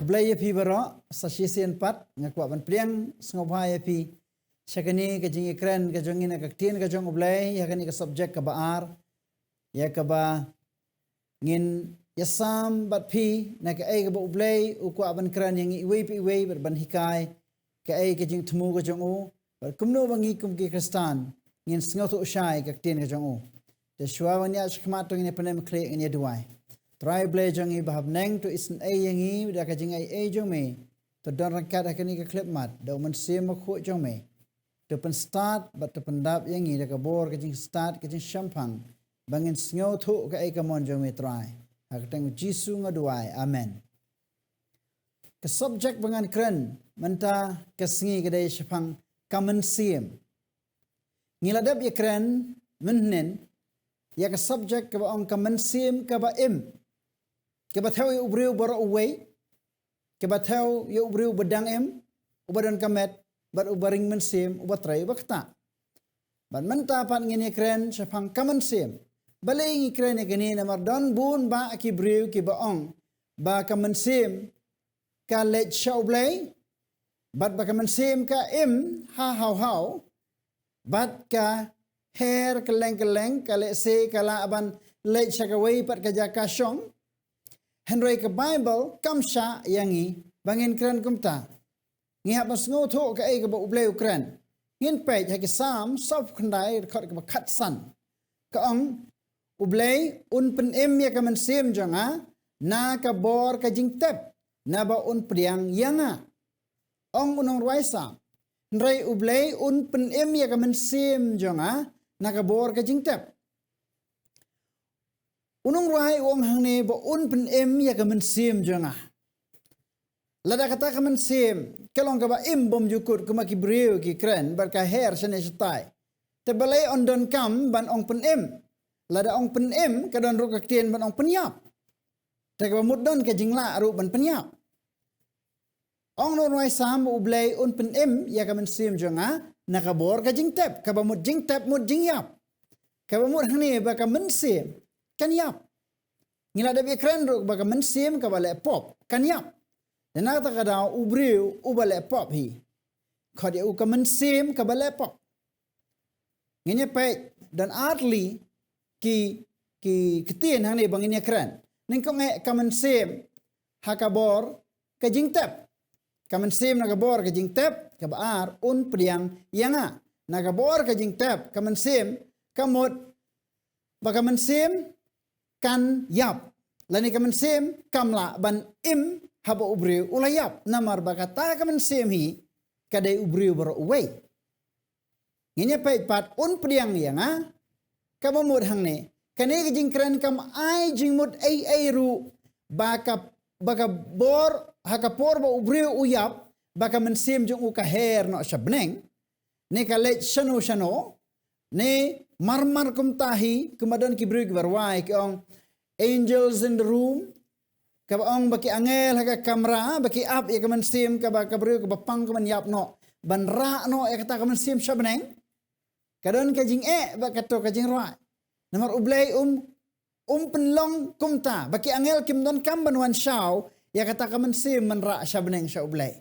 Ublay yapi baro sa sisian pat ngakwa ban pliang sngobha yapi syakani kajing ikren kajongin kaktin kajong ublay yakani ka subject ka baar ya ka ba ngin yasam bat pi na ka ay ka ba ublay ukwa ban kran yang iway pi iway ban hikay ka ay kajing tumu kajong u kumno bangi kum ki kristan ngin sngoto usay kaktin kajong u de shwa wan ya shkmat ngin panem kle ngin duai try play jong i bahab neng to isn ay yang i da kajing ay jong me to don rakat akani ka clip mat do man sim ko jong me to pen start but to pendap yang i da ka bor kajing start kajing shampang bangin sngoto ka ay ka mon jong me try Hakatang Jisu ngaduai. Amen. Ke subjek bangan keren menta kesengi kedai syapang kamen siem. Ngiladap ya keren menhen ya ke subjek ke baong kamen siem ke ba im. Ke ba tahu ya ubriu baro uway. Ke ba tahu ya ubriu bedang im. Ubadan kamet bat ubaring men siem ubatrai bakta. Bat menta pat ngini keren syapang kamen siem. Balay ikren ikini namar don bun ba akibriu ki baong ba kamansim ka let shaublay bat ba kamansim ka im ha hau bat ka hair keleng ka let se kala aban let shakaway pat ka jaka syong henry ka bible kamsha yangi bangin kren kumta ngihap mas ngoto ka ay ka ba ublay ukren ngin page ha ki sam sof khandai khot ka khat san ka ong Ublay un pen em ya kaman sim jonga na ka bor ka jingtep na ba un priang yanga ong unong ruaisa nrai ublay un pen em ya kaman sim jonga na ka bor ka jingtep unong ruai ong hangne ba un pen em ya kaman sim jonga lada kata kaman sim kelong ka ba im bom jukut kuma ki breu ki kren bar ka her sene setai te balai on don kam ban ong pen em Lada ong pen em kadon ru kaktian ban ong penyap. Tak mut don ke jingla ru ban penyap. Ong no noi sam ublay un pen em ya ka men sim jonga nakabor ka jingtep ka ba mut jingtep mut jingyap. Ka ba mut hani ba ka men sim kan yap. Ngila da bi kren ru ba ka men sim ka ba le pop kan yap. Dan ta ka da ubriu u ba le pop hi. Khodi u ka men sim ka ba le pop. Ngene pe dan artli ki ketien hang ni bangin ya keren ning ko nge kamen sim hakabor ka jingtep kamen sim nakabor ka jingtep ka baar un priang yanga nakabor ka jingtep kamen sim kamut ba kamen sim kan yap lani kamen sim kamla ban im haba ubriu ulayap namar bakata kamen sim hi kadai ubriu baro uway nginya pait pat un priang yanga kamamud hang ne kane jing kren kam ai jing mud ai ru baka bor hakapor ba ubriu uyap baka mensim jung u ka her no shabneng ne ka let shano ne marmar kum tahi kumadon ki brig barwai ki ong angels in the room ka ong baki angel haka kamera baki up ya ka mensim ka baka brig ka bapang ka yap no ban ra no ya kata ka mensim shabneng kadon ka jing ba kato ka jing roi namar ublay penlong kumta baki angel kim don kam banwan shaw ya kata ka man sim man ra shabneng sha ublay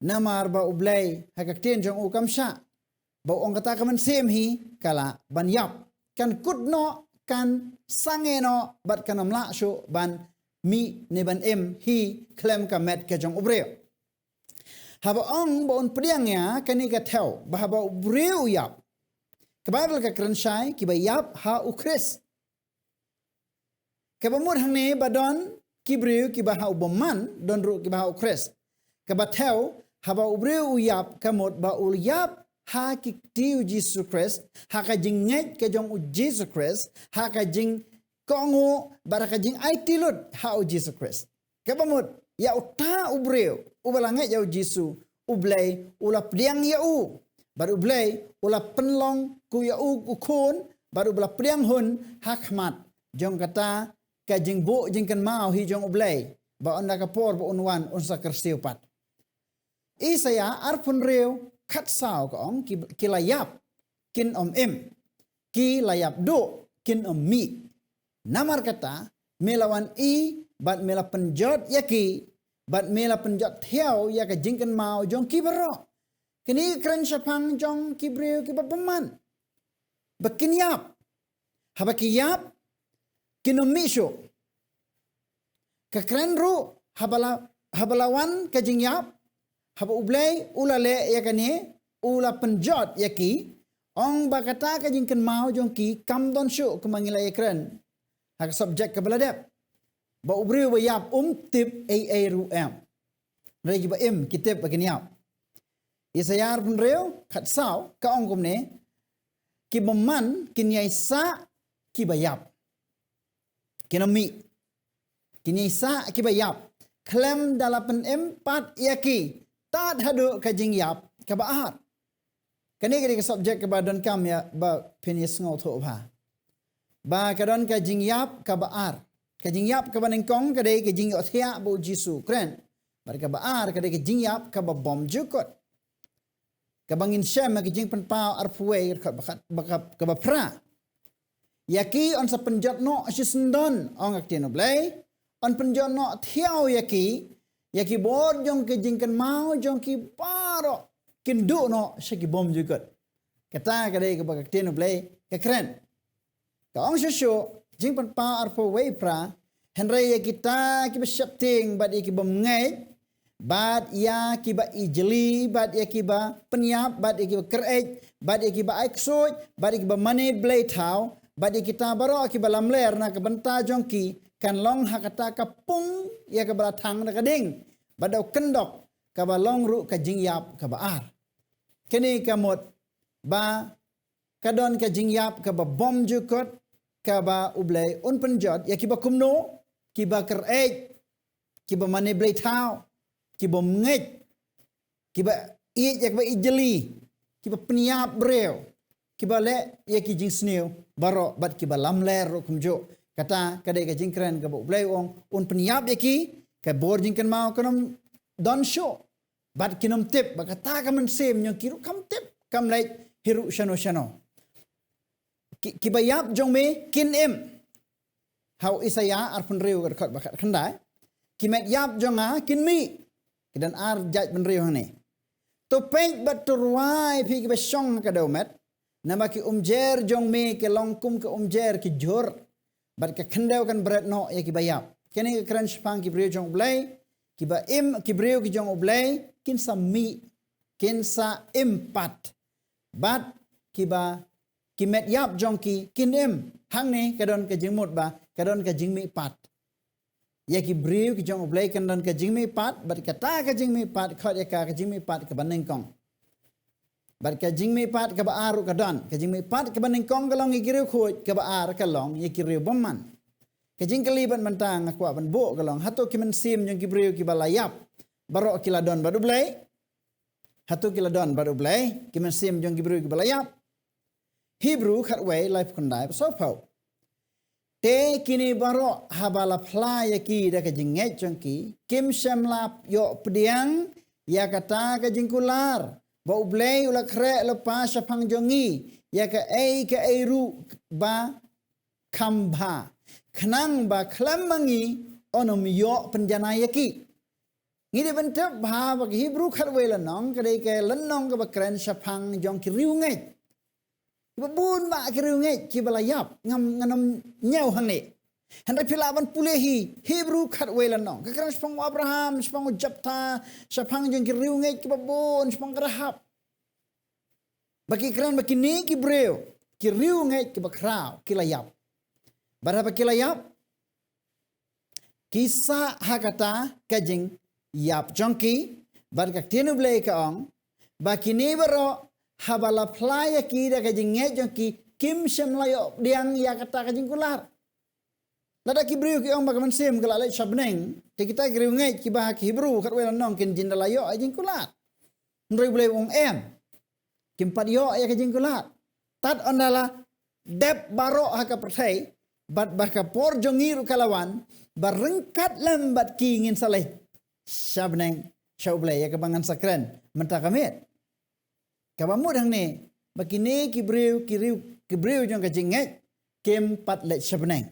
namar ba ublay hakaktin jong u kam sha ba ong kata ka man sim hi kala ban yap kan kudno kan sangeno bat kanam la shu ban mi ne ban em hi klem ka met ka jong ubreo haba ong ba on priang ya kani ka theo ba haba ubreu yap ke Bible ka krensyai ki ba yap ha u Chris ke ba mur hang ne badon ki breu ki ba ha uboman don ru ki ba ha u Chris ke ba theo haba ubreu yap kamot ba ul yap ha ki tiu Jesus Christ ha ka jing nget ke jong u Jesus Christ ha ka jing kongo bara ka jing ai tilut ha u Jesus Christ ke ba mut ya uta ubreu ubalanget ya u Jesus ublay ula priang ya u baru blay ula penlong ku ya u kun baru bela priang hun hakmat jong kata ka jing bu jing kan mau hi jong blay ba onda ka por ba unwan unsa kersiu pat isaya arpun reu khat sao ka ong ki layap kin im ki layap do kin mi namar kata melawan i bat mela penjot yaki บัดเมลาปัญจเที่ยวยากะจิงกันมาจงกีบรอคนี้ครันชะพังจงกีเบรวกีบประมันบักกินยับหาบักกิยับกินมิโชกะครันรู้หาบลาวันกะจิงยับหาบอุบเลยอุลาเลยากะเนอุลาปัญจอดยากีองบากาตากะจิงกันมาจงกีกัมดอนโชกะมังอิลายครันหาก subject กะบลาเดบba ubriu ba yap tip a ru am regi ba im kitip ba kinyap isayar pun reu khat sao ka ong kum ne ki bomman kinyai sa ki ba yap kinami kinyai sa ki ba yap klem dalapan em pat yaki tad hadu ka jing yap ka ba ar kani ka subject ka ba don kam ya ba penis ngau tho ba ka don ka jing yap ka ba ar kajing yap ka baneng kong kadai kajing othia bo jisu kren bar ka baar kadai kajing yap ka ba bom jukot ka bangin shem kajing pan pau arpuwe ka ka ba pra yaki on sa penjot no asisndon ong aktino blai on penjot no thiao yaki bod jong kajing kan mau jong ki paro kindu no shaki bom jukot kata kadai ka ba aktino blai ka kren ka ong shushu jing pan pa arpo wei pra henry kita ki besyapting bad ki bomngai bad ya ki ba ijli bad ya ki ba penyap bad ki ba kerej bad ki ba aiksoj bad ki ba mane blai thau bad kita baro ki ba lamler na ka banta jongki kan long hakata ka pung ya ka ba thang na ka ding badau kendok ka ba long ru ka jingyap ka ba ar kini ka mot ba kadon ka jingyap ka ba bom jukot kaba ublay un penjot ya kiba kumno kiba kerej kiba mane blay thau kiba mngej kiba ij ya kiba ijeli kiba peniap breu kiba le ya ki jing sneu baro bat kiba lamler ro kumjo kata kadai ka jing kren ka ublay ong un peniap ya ki ka bor jing kan mau kanom don show bat kinom tip ba kata ka men sem nyong kiru kam tip kam lai hiru shano kibayap jong me kin em how isaya arpun reu kat bakat khandai kimet yap jong a kin mi kidan ar jaj ben reu hane to peng bat turwai phi ki besong ka domet nama ki umjer jong me ke longkum ke umjer ki jor bat ka khandau kan berat no ya kibayap kene ka kran spang ki breu jong blai kiba im ki breu ki jong blai kin sa mi kin sa empat bat kiba kimet yap jongki kinem hang ne kadon ka jingmut ba kadon ka jingmi pat ya ki briu ki jong oblai kadon ka jingmi pat bat kata ka jingmi pat khot ya ka jingmi pat ka baneng kong bat ka jingmi pat ka ba aru kadon ka jingmi pat ka baneng kong kalong igiriu khoj ka ba ar kalong ya ki riu bomman ka jing kali ban mantang akwa ban bo kalong hato ki men sim jong ki briu ki balayap baro kiladon badu blai hato kiladon badu blai ki men sim jong ki briu ki balayap Hebrew khatway life kondai so pau te kini baro habala playa ki da ka jinget jongki kim shamlap yo pdiang ya kata ka jingkular ba ublei ula kre lo pa shapang jongi ya ka ru ba kambha khnang ba klamangi onom yo penjana yaki ngide bentep ba ba Hebrew khatway la nong ka dei ke lan nong ka ba kren shapang jongki riungai babun ba kirungai kibalayap ngam nganam nyau hang ni handai pilaban pulehi Hebrew khat welan no kakran spang Abraham spang Japta sapang jeng kirungai kibabun spang Rahab baki kran baki ni kibreu kirungai kibakrau kilayap barapa kilayap kisa hakata kajing yap jongki barka tenu blai ka ong baki ni baro habala playa ki da kajing ngejong ki kim shem layo diang ya kata kajing kular lada ki briu ki ong bagaman sim kala lai shabneng te kita griu ngej ki bah ki Hebrew kat welan nong kin jin layo ajing kular ndrei blai ong em kim pat yo ya kajing kular tat ondala dep baro haka perthai bat baka por jongiru kalawan barengkat lambat ki ngin saleh shabneng shaublai ya kebangan sakren mentakamet kabamud hang ni bakini kibriu jong ka jinget kem pat le shabneng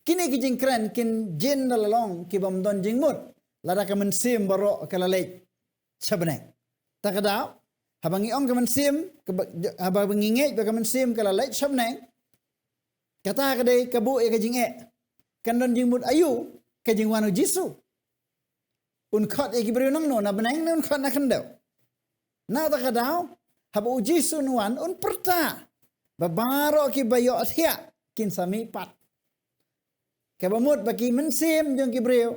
kini ki jingkran kin jin dalalong ki bam don jingmut lada ka mensim barok kala lej sabneng takadaw habang iong ka mensim habang ngingej ba ka mensim kala lej sabneng kata kadai kabu e ka jinge kandon jing mut ayu ka jing wanu jisu un khot e kibriu nang no na beneng un khot na kandau na takadaw habu jisu nuan un perta babaro ki bayo athia kin sami pat kabamut bagi mensim jong kibriu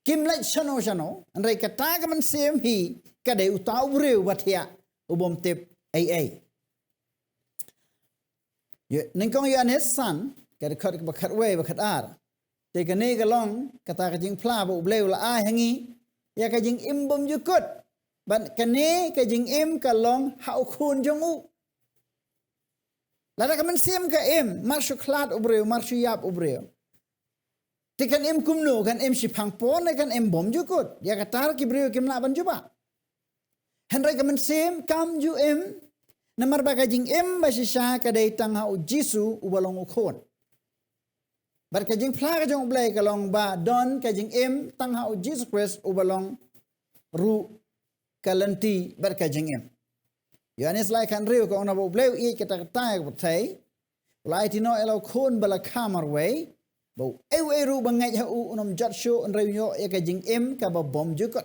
kim lech shano andai kata ka mensim hi kadai utau briu bathia ubom tip ai ningkong yanes san kada khat bakhat we bakhat ar te kane kalong kata ka jing phla bu bleu la ai hangi ya ka jing im bom jukut ban kane ka jing im kalong hau khun jong u lada ka mensim ka im marshu khlat ubreu marshu yap ubreu te kan im kumnu kan im shipang pon kan im bom jukut ya kata ki breu kim la ban juba henry ka mensim kam ju im namar ba ka jing im ba shisha ka dai tang hau jisu ubalong ukhon bar ka jing phla ka jong blai kalong ba don ka jing im tang hau Jesus Christ ubalong ru kalanti bar ka jing im Yohanes lai kan riu ko ona bo bleu i kata kata ko thai lai ti no elo khon bala khamar we bo eu ru bangai ha u unom jat shu on riu yo e ka jing im ka ba bom jukot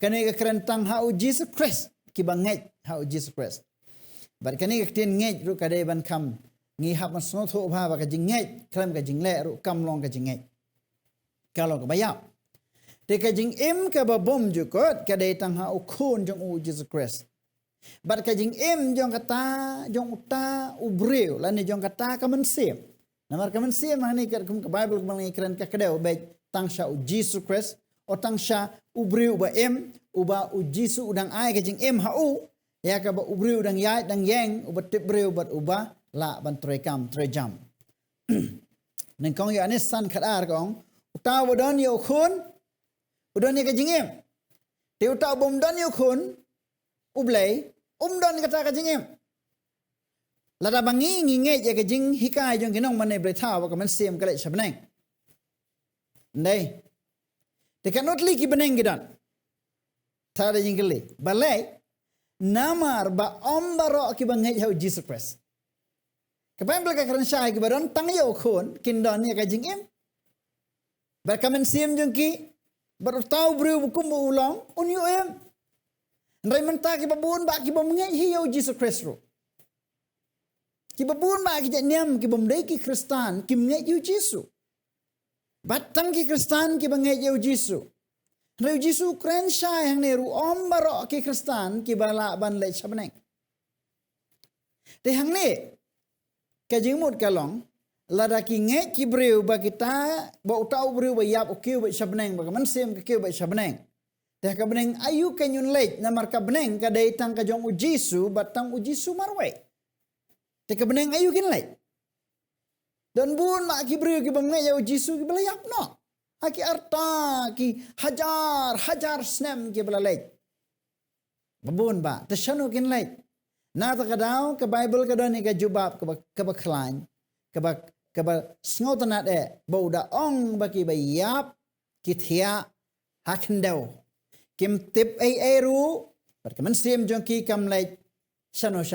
kane ka kren tang hau Jesus Christ ki bangai hau Jesus Christ bar kane ka tin ngai ru ka dai ban kham ngi hap man so tho ba ka jing ngai kram ka jing le ru kam long ka jing ngai kalau ka bayap te ka jing im ka ba bom jukot ka dai tang hau khon jong u Jesus Christ bat ka jing im jong kata jong uta ubreu lani jong kata ka mensim namar ka mensim hani ka Bible ka mangi kran ka kadau be tang sha u Jesus Christ o tang sha ubreu ba em uba u Jesus udang ai ka jing im ha u ya ka ba ubreu dang yai dang yang uba tibreu bat uba la ban trejam neng kong ya anis san khadar kong uta bodon yo khun udon ni ka jing im te uta bom don yo khun ublay don kata ka jingem lada bangi nge ya ka jing hikai jong kinong mane bre thaw ka man sem ka le sabneng nei te kanot li ki beneng gidan thada jing kele balai namar ba ombaro ki bangai hau Jesus Christ ka Bible ka karan shai ki baron tang yo khon kindon ya ka jingem ba ka man sem jong ki bar taw bru bukum ulong un yo em Rai menta ki babun ba ki bom ngai hiyo Jesus Christ ro. Ki babun ba ki janyam ki bom dai ki Kristan ki ngai yu Jesus. Batang ki Kristan ki bangai yu Jesus. Rai Jesus kren shai hang ne ru om baro ki Kristan ki bala ban le sabneng. Te hang ne ka jingmut kalong lada ki ngai ki breu ba kita ba utau breu ba yap o kiu ba sabneng ba man sem ka kiu ba sabneng. Dah ka beneng ayu kenyun lej namar ka beneng ka dai tang ka jong ujisu batang ujisu marwe. Te ka beneng ayu kin lej. Dan bun mak ki beri ki bengai ya ujisu ki belayap no. Aki arta ki hajar snem ki belalej. Babun ba tashanu kin lej. Na ta kadau ka Bible ka doni ka jubab ka ba klan ka ba sngotanat e bauda ong ba ki bayap ki thia hakendau. Kim tip ai ru pat kaman sim jong ki kam lai shano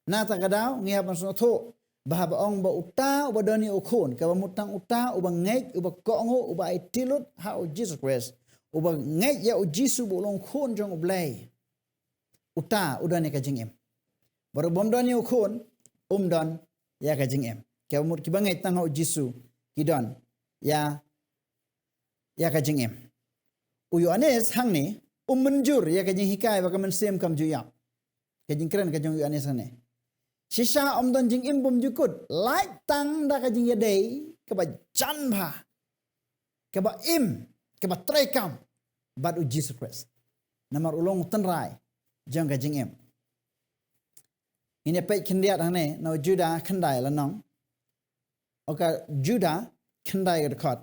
na ta kadau ngia pan so tho ba ong ba uta ba doni o khon ka ba mutang uta u ba ngai u ba kongo u ba itilut ha o Jesus Christ u ba ngai ya o Jesus bu long khon jong u blai uta u doni ka jingem baru bom doni o khon don ya ka jingem ka mut ki ba ngai tang o Jesus ki don ya ka jingem Uyo anes hang ni menjur ya kajing hikai ba kaman sem kam juyap. Kajing keren kajing uyo anes hang ni. Shisha don jing im bom jukut. Like tang da kajing yadai kaba jan ba. Kaba im kaba trekam bad u Jesus Christ. Namar ulong tenrai jang kajing im. Ini pek kendiat hang ni no Judah kendai lanong. Oka Judah kendai dekat.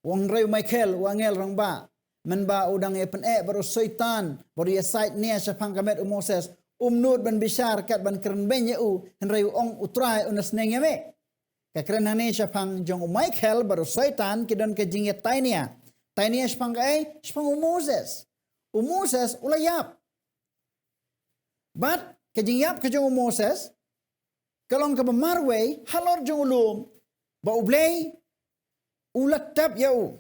Wong reu Michael wangel rang ba man ba udang e pen baru syaitan baru ya sait nia syapang kamet Moses nut ban bishar kat ban keren benye u henrei ong utrai unas nenge me ka keren hane syapang jong Michael baru syaitan kidon ke jingya tainia Tiny spang spang Moses. Moses ula yap. But kajing yap kajong Moses kalong ka marway halor jong ulum ba ublay ulat tap yau.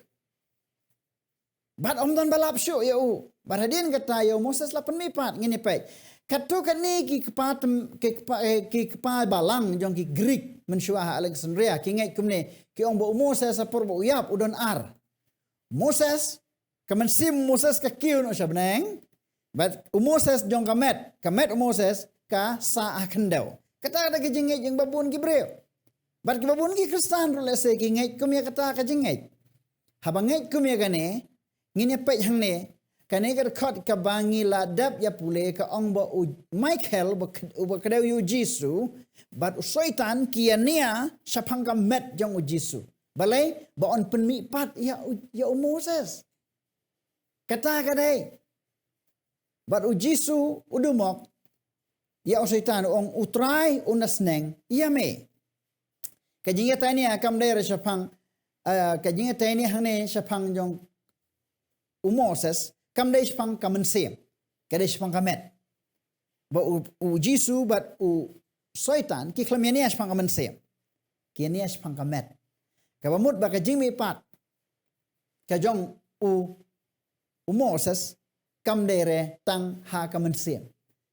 But dan balap syuk yau. But hadin kata yau Moses lapan mipat ngini pai. Katu kani ki kepa balang jong ki Greek mensyuah Alexandria ki ngai kumne ki ong ba Moses sapor ba uyap udon ar. Moses kamansim Moses ka kiu no syabneng. But Moses jong kamet Moses ka sa akendau. Kata ada ki jingai jeng babun ki breu. But ki babun ki Kristen ro lese ki ngai kumya kata ka jingai. Habang ngai kumya gane ngini pai hang ne kane ka khot ka bangi la dap ya pule ka ong ba Michael ba kadau yu Jisu but syaitan kiania sapang ka met jong Jisu balai ba on penmi pat ya Moses kata kadai but Jisu udumok ya syaitan ong utrai unasneng ya me kajinga tani akam dai sapang kajinga tani hane sapang jong Moses kam dai spang kamen sem kadai spang kamet ba Jisu bat syaitan ki khlamiania spang kamen sem ki ania spang kamet ka bamut ba ka jingmi pat ka jong Moses kam dai re tang ha kamen sem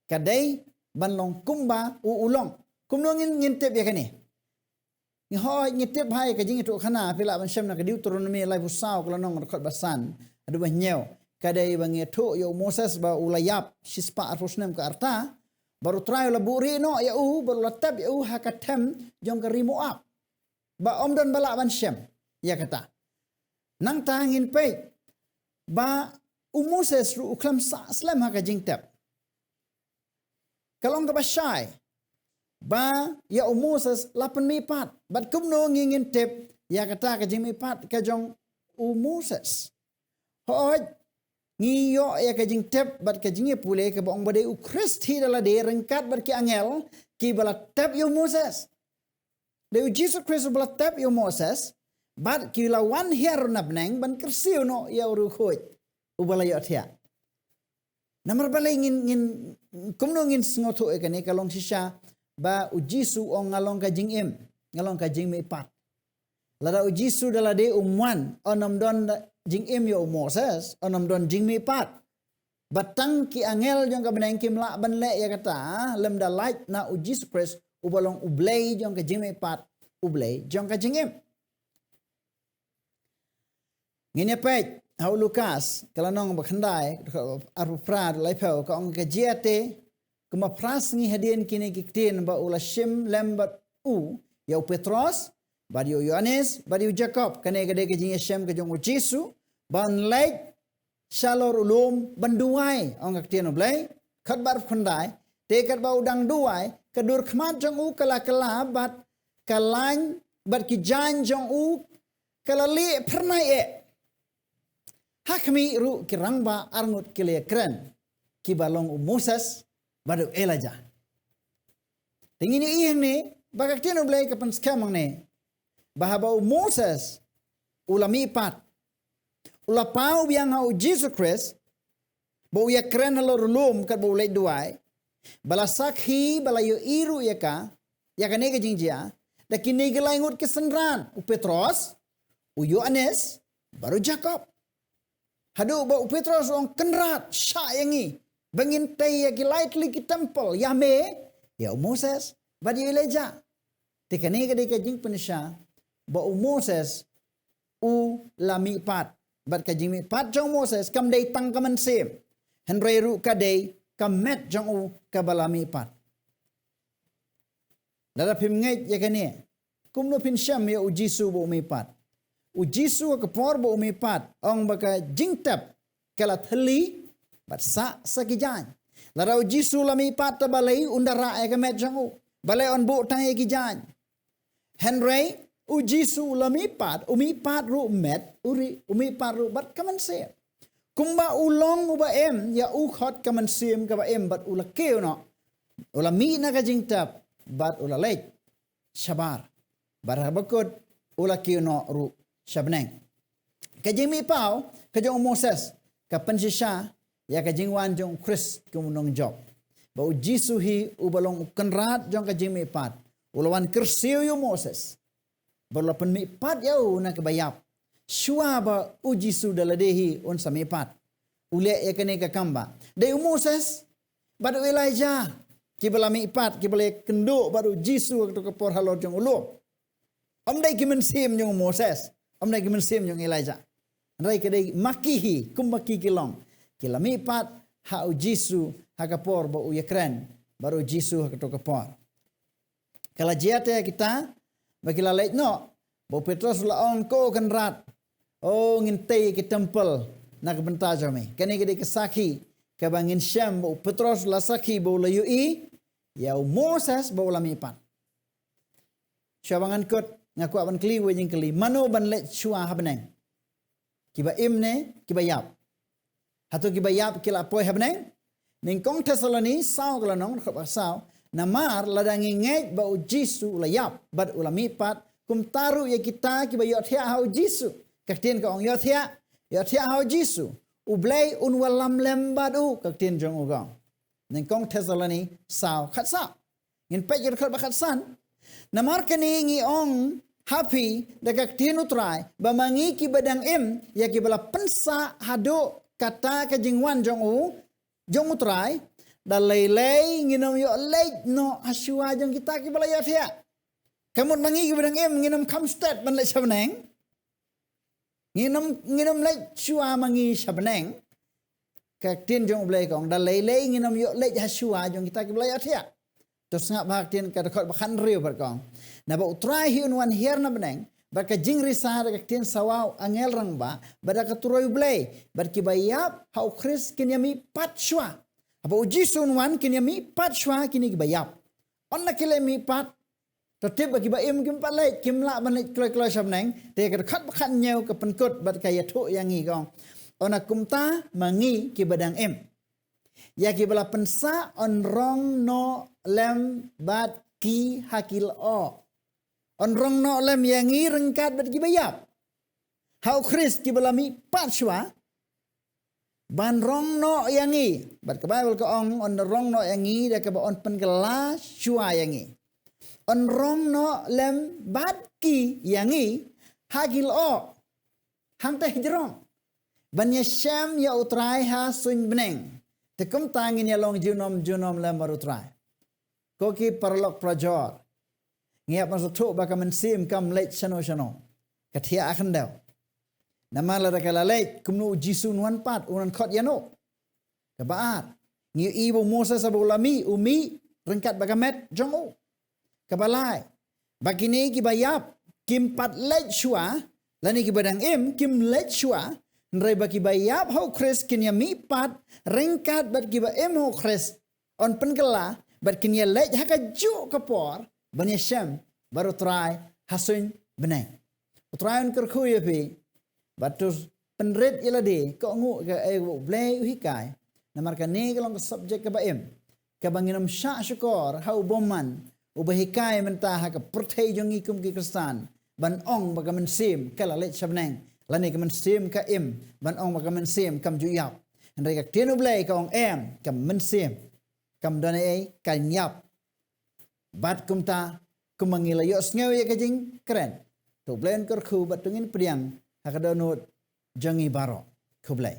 kadai banlong kumba ulong kumno ngin tep ya kani ni hoy ngitep hai ka jing tu khana pila ban shem na ka Deuteronomy lai busau kala nong khot basan adu ba nyeu kadai bangi thu yo Moses ba ulayap sispa arusnem ka arta baru try la buri no ya baru latap ya hakatem jong ka rimu ap ba omdon bala ban shem ya kata nang tangin pe ba Moses ru uklam sa slam ha ka jing tep kalong ka ba syai ba ya Moses lapan mipat bat kumno ngingin tep ya kata ka jing mipat ka jong Moses hoj ngiyo ya ka jing tep bat ka jing pule ka bong bade Kristi dala de rengkat bat ki angel ki bala tep yo Moses de Jesus Christ bala tep yo Moses bat ki lawan her nabneng ban kersiu no ya ru khoj ubala yo thia namar bala ngin kumno ngin sngoto e kane kalong sisha ba Jisu ong ngalong ka jing ngalong ka jing me pat lada Jisu dala de umwan onom don jing yo Moses onom don jing me pat batang ki angel jong ka beneng kim la ban le ya kata lem da light na Jisu Christ ubalong ublay jong ka jing me pat ublay jong ka jing ngine pet hau Lukas kalanong bakhandai aru prad lai phau ka ong ka jiate kuma pras ngi hadien kini kiktin ba ula shim lembat ya Petros ba dio Yohanes ba dio Jacob kane gade ke jing shem ke jong Jisu ban lek shalor ulum banduai ong kiktin oblai khat bar khandai te kat ba udang duai kadur khmat jong kala bat kalain bat ki jan jong kalali pernai hakmi ru kirangba arngut kile kren kibalong Moses baru Elijah. Tingini ihang ni bakak tino blay kapan skamang ni bahaba Moses ulami pat ulapau biang au Jesus Christ bau ya kren halor lum kat bau lay duai bala sakhi bala yo iru ya ka nega jingjia da kini gelangut kesenran Petros Yohanes baru Jacob. Hadu ba Petros ong kenrat sya yangi bangin tay ki lightly ki temple yame ya Moses ba di Elijah tikani ka di ka jing penisha ba Moses lami pat bat ka jing mi pat jong Moses kam day tang kaman sim henry ru ka day kamet jong ka balami pat dara pim ngai ya kani kumno pin sham ya Jisu bo mi pat Jisu ka por bo mi pat ong baka jingtap kala thali bat sa kijan lara Jisu lami pat ta balai undara e ka met jangu balai on bo tang e kijan Henry Jisu lami pat umi pat ru met umi pat ru bat kaman se kumba ulong uba ya khot kaman sim ka ba bat ulakeu no ulami na ka jingtap bat ulalek shabar barabakot ulakeu no ru Shabneng. Kajing mi pau, kajong Moses, ka pensisya, ya kajing wan jong Chris kumunong job. Bau Jisu hi ubalong kenrat jong kajing mi pat. Ulawan kersiu yu Moses. Berlapan mi pat yau na kebayap. Shua ba u Jisu daladehi un sa mi pat. Ule ya kene ka kamba. Dai Moses, badu Elijah, kibala mi pat, kibala kenduk badu Jisu waktu kepor halor jong ulu. Om dai kimen sim jong Moses. Om dai kimen sim jong Elijah. Rai kedai makihi kumbaki kilong. Kila mi pat ha u Jisu ha kapor ba u yakren baru Jisu ha keto kapor. Kala jiate kita bagi lalait no ba Petrus la on ko kan rat. Oh ngintei ke temple nak bentar jami. Kani kedai kesaki ka bangin Syam ba Petrus la saki ba la yui ya Moses ba la mi pat. Syabangan kot ngaku aban kli wejing kli mano ban let shua habneng. Kiba imne, kiba yap. Hatu kiba yap kila apoy habneng. Ning kong Tesaloni saw kala nong khap saw namar ladangi ngej ba u Jisu la yap bad ulami pat kum taru ya kita kiba yot hia hau Jisu. Kaktin ka ong yot hia hau Jisu. Ublay un walam lembad u kaktin jong ugong. Ning kong Tesaloni saw khat saw. Ngin pe jor khat bakat san. Namar kani ngi ong happy dagak tinutray bamangi ki badang im ya ki bala pensa hado kata ka jingwan jong utray da lelei nginom yo leit no asua jong kita ki bala ya thia kamut mangi ki badang im nginom kamstet ban le sabneng nginom leit shua mangi sabneng ka tin jong blai kong da lelei nginom yo leit asua jong kita ki bala ya thia tos ngak bak tin ka khot bakhan riu bar kong na ba utray hi unwan hier na beneng baka jingri sahar ka tin sawaw angel rang ba bada ka turoy blay bar ki bayap hau Chris kinyami pat shwa aba uji sunwan kinyami pat shwa kini ki bayap on na kile mi pat tatib ba ki ba im kim palai kim la ban kloi sabneng te ka khat bakhan nyeu ka penkut bar ka yathu yangi kong ona kumta mangi ki badang im ya ki bala pensa on rong no lem bat ki hakil o on rong no lem yangi rengkat bat ki bayap. Hau Chris ki balami pat shwa. Ban rong no yangi. Bat ka Bible ka ong on rong no yangi da ka ba on pengela shwa yangi. On rong no lem bat ki yangi hagil o. Hang teh jerong. Ban ya Syam ya utrai ha sun beneng. Tekum tangin ya long junom lem barutrai. Koki parlok prajor. Ngiap masuk tuk baka mensim kam leit shano. Katia akan daw. Nama la kala leit kumnu Jisu nuan pat unan khot yano. Kabaat. Ngiu ibu Moses abu lami umi rengkat baka met jongu. Kabalai. Bakini ki bayap kim pat leit shua lani ki badang im kim leit shua nrai baki bayap hau Chris kinya mi pat rengkat bat ki ba im hau Chris on pengela bat kinya leit haka ju kapor Bani Syam baru try hasun benang. Utrayan kerku ya pi. Batus penrit ilade ko ngu ke blay uhikai. Namar ka ni kalong subjek ka baim. Ka banginam sya syukur hau boman ubahikai mentah ka perthai jong ikum ki Kristan. Ban ong baga mensim kala let sabnang. Lani ka mensim ka im ban ong baga mensim kam juyap. Andai ka tinu blay ka ong em kam mensim kam dane ka nyap. Bat kumta kumangilayo sngaw ya kajing keren. Tu blain kerku bat tungin priang hakadonut jangi baro kublai.